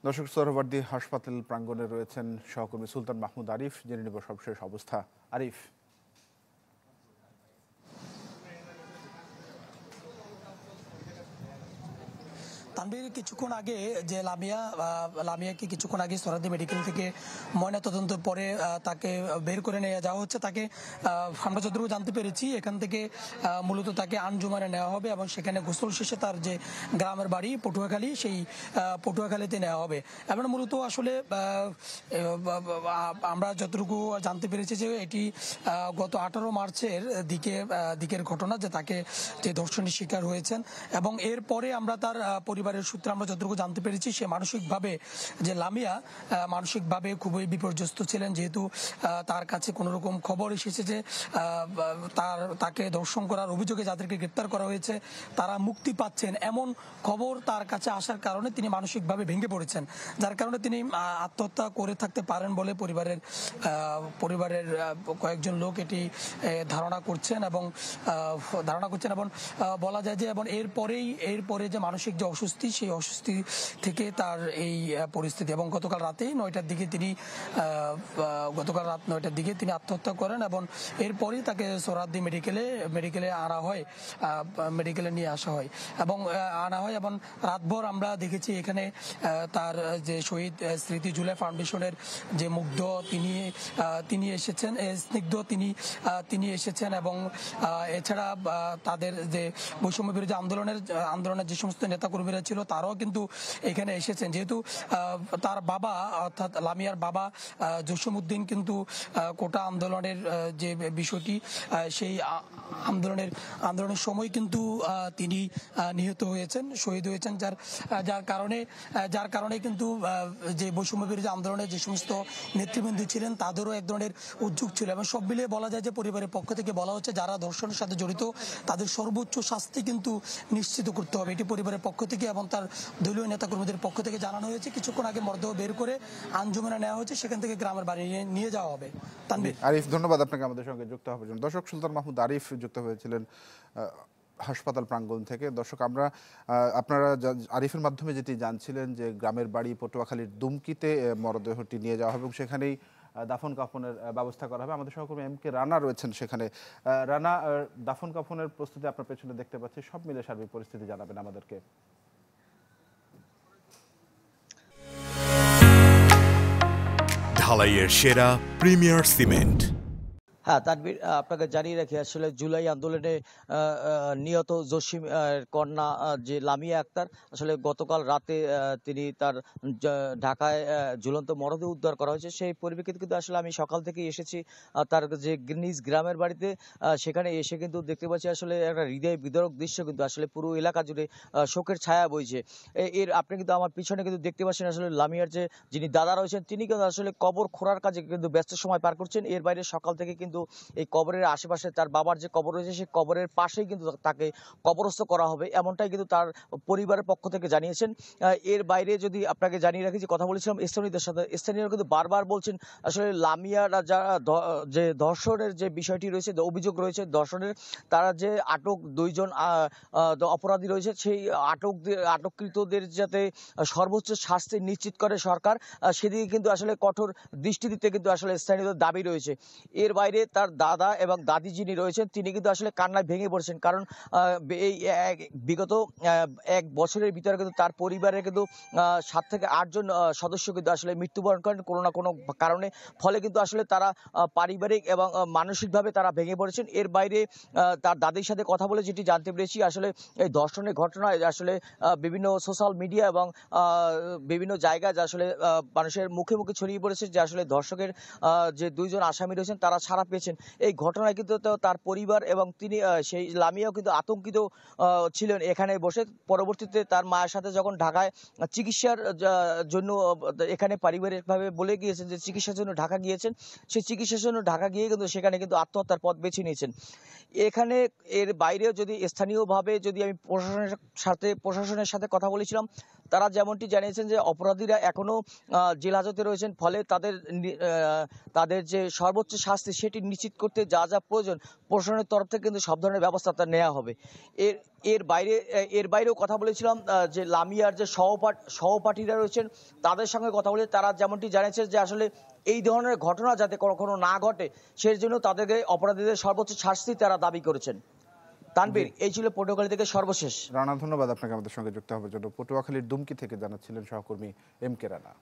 দর্শক, সোহরাওয়ার্দী হাসপাতাল প্রাঙ্গণে রয়েছেন সহকর্মী সুলতান মাহমুদ আরিফ। জেনে নেব সর্বশেষ অবস্থা। আরিফ। তানভীর, কিছুক্ষণ আগে যে লামিয়াকে কিছুক্ষণ আগে সোহরাওয়ার্দী মেডিকেল থেকে ময়নাতদন্ত পরে তাকে বের করে নিয়ে যাওয়া হচ্ছে। তাকে আমরা যতটুকু জানতে পেরেছি এখান থেকে মূলত তাকে আঞ্জুমানে নেওয়া হবে এবং সেখানে গোসল শেষে তার যে গ্রামের বাড়ি পটুয়াখালী, সেই পটুয়াখালীতে নেওয়া হবে। এবং মূলত আসলে আমরা যতটুকু জানতে পেরেছি যে এটি গত 18 মার্চের দিকের ঘটনা, যে তাকে যে ধর্ষণের শিকার হয়েছেন। এবং এরপরে আমরা তার পরিবারের সূত্রে আমরা যতটুকু জানতে পেরেছি সে মানসিকভাবে, যে লামিয়া মানসিকভাবে খুবই বিপর্যস্ত ছিলেন, যেহেতু তার কাছে কোনো রকম খবর এসেছে যে তাকে ধর্ষণ করার অভিযোগে যাদেরকে গ্রেপ্তার করা হয়েছে তারা মুক্তি পাচ্ছেন, এমন খবর তার কাছে আসার কারণে তিনি মানসিকভাবে ভেঙে পড়েছেন, যার কারণে তিনি আত্মহত্যা করে থাকতে পারেন বলে পরিবারের কয়েকজন লোক এটি ধারণা করছেন এবং বলা যায় যে এবং এরপরে যে মানসিক যে অস্বস্তি, সেই অস্বস্তি থেকে তার এই পরিস্থিতি। এবং গতকাল রাত 9টার দিকে তিনি আত্মহত্যা করেন এবং এরপরই তাকে সোহরাওয়ার্দী মেডিকেলে মেডিকেলে নিয়ে আসা হয় এবং রাতভর আমরা দেখেছি এখানে তার যে শহীদ স্মৃতি জুলাই ফাউন্ডেশনের যে মুগ্ধ তিনি এসেছেন, স্নিগ্ধ তিনি এসেছেন এবং এছাড়া তাদের যে বৈষম্য বিরোধী আন্দোলনের যে সমস্ত নেতাকর্মীরা ছিল তারাও কিন্তু এখানে এসেছেন। যেহেতু তার বাবা, অর্থাৎ লামিয়ার বাবা জসিমউদ্দিন কিন্তু কোটা আন্দোলনের যে বিষয়টি, সেই আন্দোলনের সময় কিন্তু তিনি নিহত হয়েছেন, শহীদ হয়েছেন, যার কারণে কিন্তু যে বৈষম্য বিরোধী আন্দোলনের যে সমস্ত নেতৃবৃন্দ ছিলেন তাদেরও এক ধরনের উদ্যোগ ছিল। এবং সব মিলিয়ে বলা যায় যে পরিবারের পক্ষ থেকে বলা হচ্ছে যারা ধর্ষণের সাথে জড়িত তাদের সর্বোচ্চ শাস্তি কিন্তু নিশ্চিত করতে হবে, এটি পরিবারের পক্ষ থেকে এবং তার দলীয় নেতাকর্মীদের পক্ষ থেকে জানানো হয়েছে। কিছুক্ষণ আগে মরদেহ বের করে আঞ্জুমানে নেওয়া হয়েছে, সেখান থেকে গ্রামের বাড়ি নিয়ে যাওয়া হবে। তানভীর। আরিফ, ধন্যবাদ আপনাকে আমাদের সঙ্গে যুক্ত হওয়ার জন্য। দর্শক, সুলতান মাহমুদ আরিফ যুক্ত হয়েছিলেন হাসপাতাল প্রাঙ্গণ থেকে। দর্শক, আপনারা আরিফের মাধ্যমে যেটি জানছিলেন যে গ্রামের বাড়ি পটুয়াখালীর দুমকিতে মরদেহটি নিয়ে যাওয়া হবে এবং সেখানেই দাফন কাফনের ব্যবস্থা করা হবে। আমাদের সহকর্মী MK রানা রয়েছেন সেখানে। রানা, দাফন কাফনের প্রস্তুতি আপনার পেছনে দেখতে পাচ্ছি, সব মিলে সার্বিক পরিস্থিতি জানাবেন আমাদেরকে। ঢালাইয়ের সেরা প্রিমিয়ার সিমেন্ট। হ্যাঁ তানভীর, আপনাকে জানিয়ে রাখি আসলে জুলাই আন্দোলনে নিহত জসিম কন্যা যে লামিয়া আক্তার, আসলে গতকাল রাতে তিনি তার ঢাকায় ঝুলন্ত মরদেহ উদ্ধার করা হয়েছে। সেই পরিপ্রেক্ষিতে কিন্তু আসলে আমি সকাল থেকেই এসেছি তার যে নিজ গ্রামের বাড়িতে। সেখানে এসে কিন্তু দেখতে পাচ্ছি আসলে একটা হৃদয় বিদারক দৃশ্য, কিন্তু আসলে পুরো এলাকা জুড়ে শোকের ছায়া বইছে। আপনি কিন্তু আমার পিছনে কিন্তু দেখতে পাচ্ছেন আসলে লামিয়ার যিনি দাদা রয়েছেন তিনি কিন্তু আসলে কবর খোঁড়ার কাজে কিন্তু ব্যস্ত সময় পার করছেন। এর বাইরে সকাল থেকে কিন্তু এই কবরের আশেপাশে তার বাবার যে কবর রয়েছে সেই কবরের পাশেই কিন্তু তাকে কবরস্থ করা হবে, এমনটাই কিন্তু তার পরিবারের পক্ষ থেকে জানিয়েছেন। এর বাইরে যদি আপনাকে জানিয়ে রাখি যে কথা বলেছিলাম স্থানীয়দের সাথে, স্থানীয়রা কিন্তু বারবার বলছেন আসলে লামিয়ারা যারা যে ধর্ষণের যে বিষয়টি রয়েছে, অভিযোগ রয়েছে ধর্ষণের, তারা যে আটক 2 জন অপরাধী রয়েছে, সেই আটককৃতদের যাতে সর্বোচ্চ শাস্তি নিশ্চিত করে সরকার, সেদিকে কিন্তু আসলে কঠোর দৃষ্টি দিতে কিন্তু আসলে স্থানীয়দের দাবি রয়েছে। এর বাইরে তার দাদা এবং দাদি যিনি রয়েছেন তিনি কিন্তু আসলে কান্নায় ভেঙে পড়েছেন, কারণ এই বিগত 1 বছরের ভিতরে কিন্তু তার পরিবারের কিন্তু 7 থেকে 8 জন সদস্য কিন্তু আসলে মৃত্যুবরণ করেন কোনো না কোনো কারণে। ফলে কিন্তু আসলে তারা পারিবারিক এবং মানসিকভাবে তারা ভেঙে পড়েছেন। এর বাইরে তার দাদির সাথে কথা বলে যেটি জানতে পেরেছি, আসলে এই ধর্ষণের ঘটনায় আসলে বিভিন্ন সোশ্যাল মিডিয়া এবং বিভিন্ন জায়গায় আসলে মানুষের মুখে মুখে ছড়িয়ে পড়েছে যে আসলে ধর্ষকের যে 2 জন আসামি রয়েছেন তারা ছাড়া পেয়েছেন। এই ঘটনায় কিন্তু তার পরিবার এবং তিনি সেই লামিয়াও কিন্তু আতঙ্কিত ছিলেন এখানে বসে। পরবর্তীতে তার মায়ের সাথে যখন ঢাকায় চিকিৎসার জন্য এখানে পারিবারিকভাবে বলে গিয়েছেন যে চিকিৎসার জন্য ঢাকা গিয়েছেন, সেই চিকিৎসার জন্য ঢাকা গিয়ে কিন্তু সেখানে কিন্তু আত্মহত্যার পথ বেছে নিয়েছেন। এখানে এর বাইরেও যদি স্থানীয়ভাবে যদি আমি প্রশাসনের সাথে কথা বলেছিলাম, তারা যেমনটি জানিয়েছেন যে অপরাধীরা এখনো জেল হাজতে রয়েছেন, ফলে তাদের যে সর্বোচ্চ শাস্তি সেটি নিশ্চিত করতে যা যা প্রয়োজন প্রশাসনের তরফ থেকে কিন্তু সব ধরনের ব্যবস্থা নেওয়া হবে। এর বাইরেও কথা বলেছিলাম যে লামিয়ার যে সহপাঠীরা রয়েছেন তাদের সঙ্গে কথা বলে তারা যেমনটি জানিয়েছে যে আসলে এই ধরনের ঘটনা যাতে কখনো না ঘটে সেই জন্য তাদেরকে অপরাধীদের সর্বোচ্চ শাস্তি তারা দাবি করেছেন। তানভীর, এই ছিল পটুয়াখালী থেকে সর্বশেষ। রানা, ধন্যবাদ আপনাকে আমাদের সঙ্গে যুক্ত হওয়ার জন্য। পটুয়াখালীর দুমকি থেকে জানাচ্ছিলেন সহকর্মী এম কে রানা।